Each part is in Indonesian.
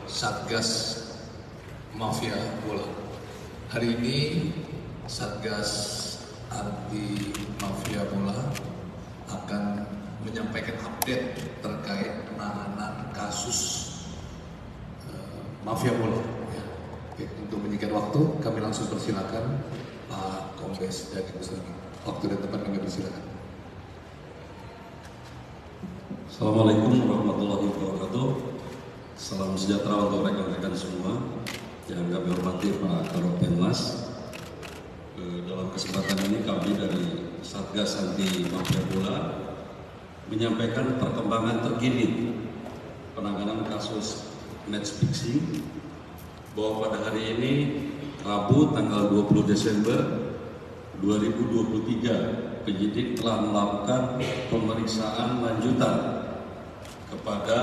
Satgas Mafia Bola. Hari ini Satgas Anti Mafia Bola akan menyampaikan update terkait penanganan kasus mafia bola. Ya. Oke, untuk menyingkat waktu, kami langsung persilakan Pak Kombes Dhani Kusnadi. Waktu dan tempat kami persilakan. Assalamualaikum warahmatullahi wabarakatuh. Salam sejahtera untuk rekan-rekan semua yang kami hormati Pak Karopenmas. Dalam kesempatan ini kami dari Satgas Anti Mafia Bola menyampaikan perkembangan terkini penanganan kasus match fixing, bahwa pada hari ini Rabu tanggal 20 Desember 2023 penyidik telah melakukan pemeriksaan lanjutan kepada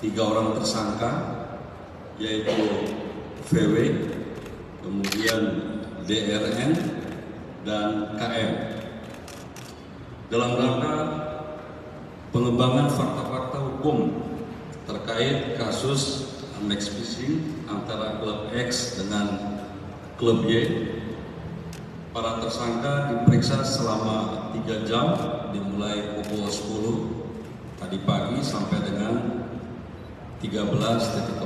3 orang tersangka, yaitu VW, kemudian DRN, dan KM, dalam rangka pengembangan fakta-fakta hukum terkait kasus match fixing antara klub X dengan klub Y. Para tersangka diperiksa selama 3 jam, dimulai pukul 10 tadi pagi sampai dengan 13.00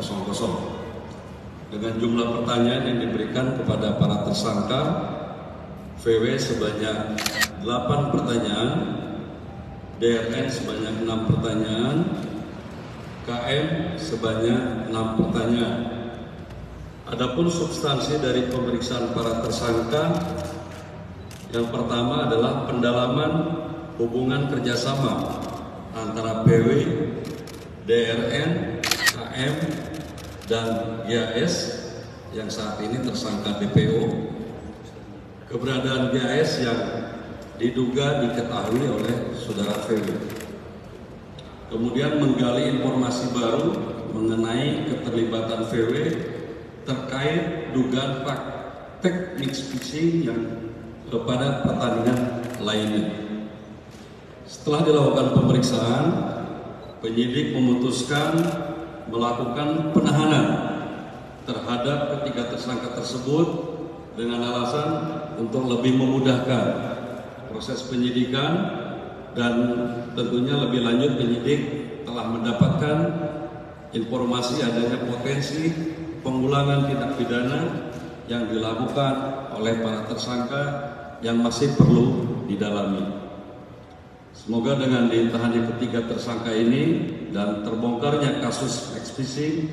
dengan jumlah pertanyaan yang diberikan kepada para tersangka. VW sebanyak 8 pertanyaan, DRN sebanyak 6 pertanyaan, KM sebanyak 6 pertanyaan. Adapun substansi dari pemeriksaan para tersangka, yang pertama adalah pendalaman hubungan kerjasama antara PW, DRN, KM, dan GAS yang saat ini tersangka DPO. Keberadaan GAS yang diduga diketahui oleh saudara VW. Kemudian menggali informasi baru mengenai keterlibatan VW terkait dugaan praktek match fixing yang kepada pertandingan lainnya. Setelah dilakukan pemeriksaan, penyidik memutuskan melakukan penahanan terhadap ketiga tersangka tersebut dengan alasan untuk lebih memudahkan proses penyidikan, dan tentunya lebih lanjut penyidik telah mendapatkan informasi adanya potensi pengulangan tindak pidana yang dilakukan oleh para tersangka yang masih perlu didalami. Semoga dengan ditahannya ketiga tersangka ini dan terbongkarnya kasus match fixing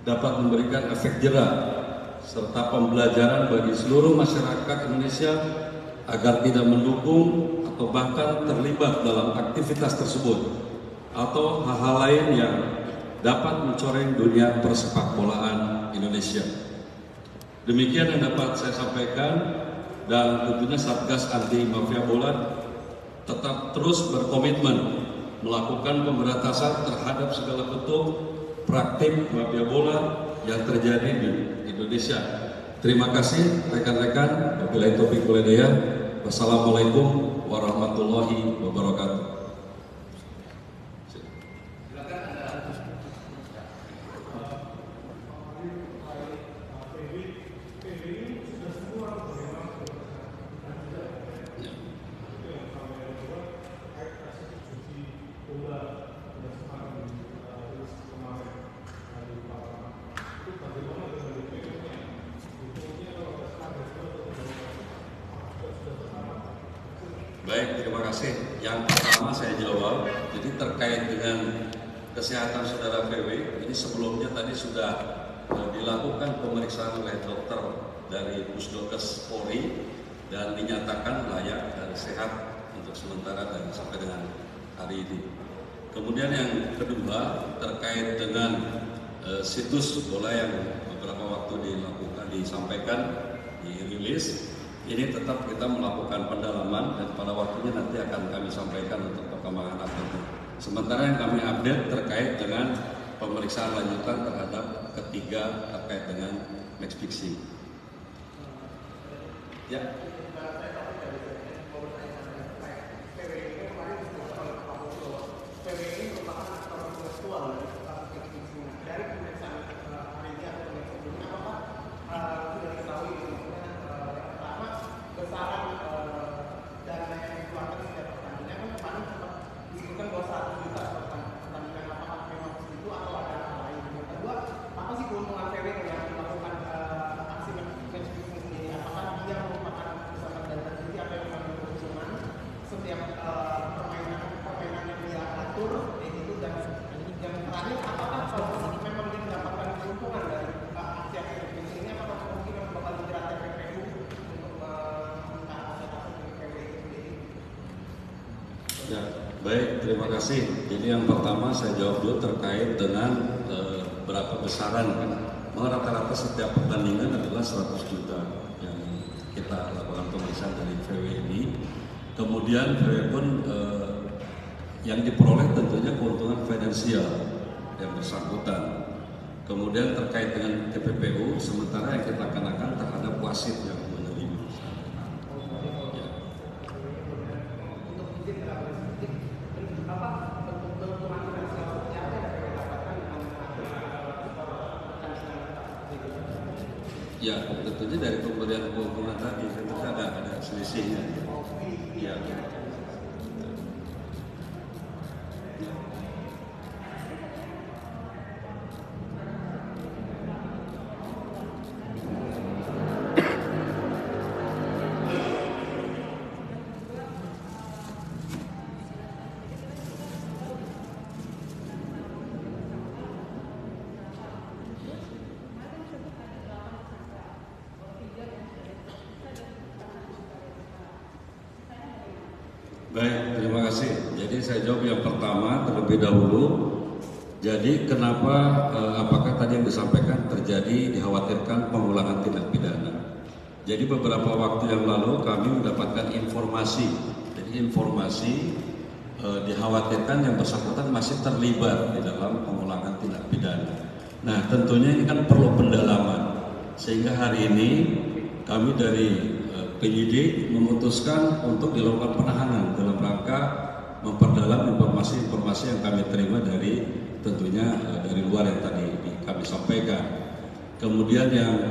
dapat memberikan efek jera serta pembelajaran bagi seluruh masyarakat Indonesia agar tidak mendukung atau bahkan terlibat dalam aktivitas tersebut atau hal-hal lain yang dapat mencoreng dunia persepakbolaan Indonesia. Demikian yang dapat saya sampaikan, dan tentunya Satgas Anti Mafia Bola tetap terus berkomitmen melakukan pemberantasan terhadap segala bentuk praktik mafia bola yang terjadi di Indonesia. Terima kasih rekan-rekan. Wabillahi taufiq wal hidayah. Wassalamualaikum warahmatullahi wabarakatuh. Baik, terima kasih. Yang pertama saya jawab, jadi terkait dengan kesehatan saudara VW, ini sebelumnya tadi sudah dilakukan pemeriksaan oleh dokter dari Pusdokes Polri dan dinyatakan layak dan sehat untuk sementara dan sampai dengan hari ini. Kemudian yang kedua terkait dengan situs bola yang beberapa waktu disampaikan, dirilis. Ini tetap kita melakukan pendalaman dan pada waktunya nanti akan kami sampaikan untuk perkembangan update. Sementara yang kami update terkait dengan pemeriksaan lanjutan terhadap ketiga terkait dengan match fixing. Ya. Baik, terima kasih. Jadi yang pertama saya jawab dulu terkait dengan berapa besaran. Rata-rata setiap pertandingan adalah 100 juta yang kita lakukan pemeriksaan dari VW ini. Kemudian VW pun yang diperoleh tentunya keuntungan finansial yang bersangkutan. Kemudian terkait dengan TPPU, sementara yang kita kenakan terhadap wasit yang menerima. Ya. Ya, tentunya dari pemberian keuntungan tadi tentu ada selisihnya. Ya. Baik, terima kasih. Jadi saya jawab yang pertama terlebih dahulu. Jadi kenapa, apakah tadi yang disampaikan terjadi dikhawatirkan pengulangan tindak pidana? Jadi beberapa waktu yang lalu kami mendapatkan informasi. Jadi informasi dikhawatirkan yang bersangkutan masih terlibat di dalam pengulangan tindak pidana. Nah, tentunya ini kan perlu pendalaman. Sehingga hari ini kami dari penyidik memutuskan untuk dilakukan penahanan dalam rangka memperdalam informasi-informasi yang kami terima dari tentunya dari luar yang tadi kami sampaikan. Kemudian yang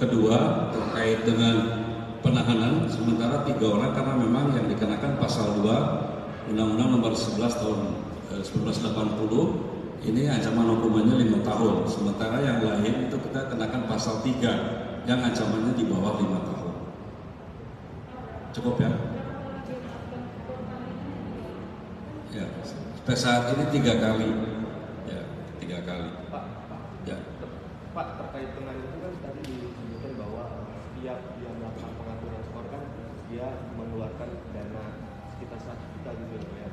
kedua terkait dengan penahanan sementara 3 orang karena memang yang dikenakan pasal 2 Undang-Undang Nomor 11 Tahun 1980 ini ancaman hukumannya 5 tahun. Sementara yang lain itu kita kenakan pasal 3 yang ancamannya di bawah 5 tahun. Cukup ya? Ya, sampai saat ini 3 kali. Ya, 3 kali. Pak, terkait dengan itu kan tadi disebutkan bahwa setiap yang melakukan pengaturan skor kan dia mengeluarkan dana sekitar 1 juta gitu ya.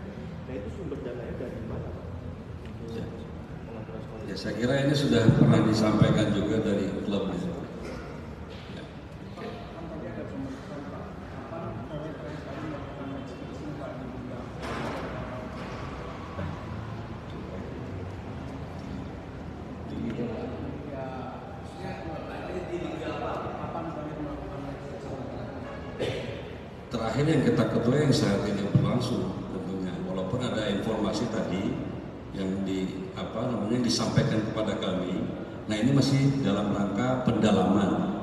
Nah itu sumber dananya dari mana Pak? Untuk pengaturan skor? Ya, saya kira ini sudah pernah disampaikan juga dari klub. Terakhir yang kita ketahui yang saat ini berlangsung tentunya, walaupun ada informasi tadi yang disampaikan kepada kami. Nah ini masih dalam rangka pendalaman.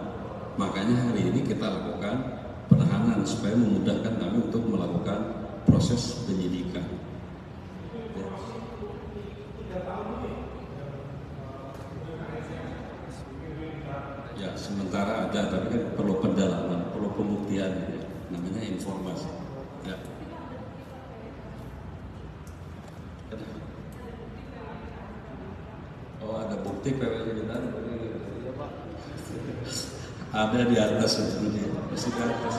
Makanya hari ini kita lakukan penahanan supaya memudahkan kami untuk melakukan proses penyidikan. Ya sementara ada, tapi kan perlu pendalaman, perlu pembuktian. Namanya informasi. Ya. Oh ada bukti PWJ benar? Ada di atas sebetulnya, masih di atas.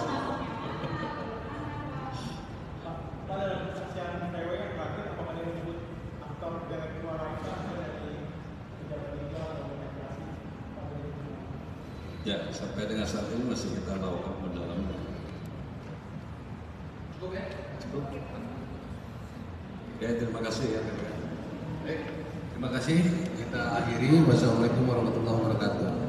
Ya sampai dengan saat ini masih kita lakukan pendalaman. Cukup. Oke, terima kasih ya. Baik, terima kasih. Kita akhiri. Wassalamualaikum warahmatullahi wabarakatuh.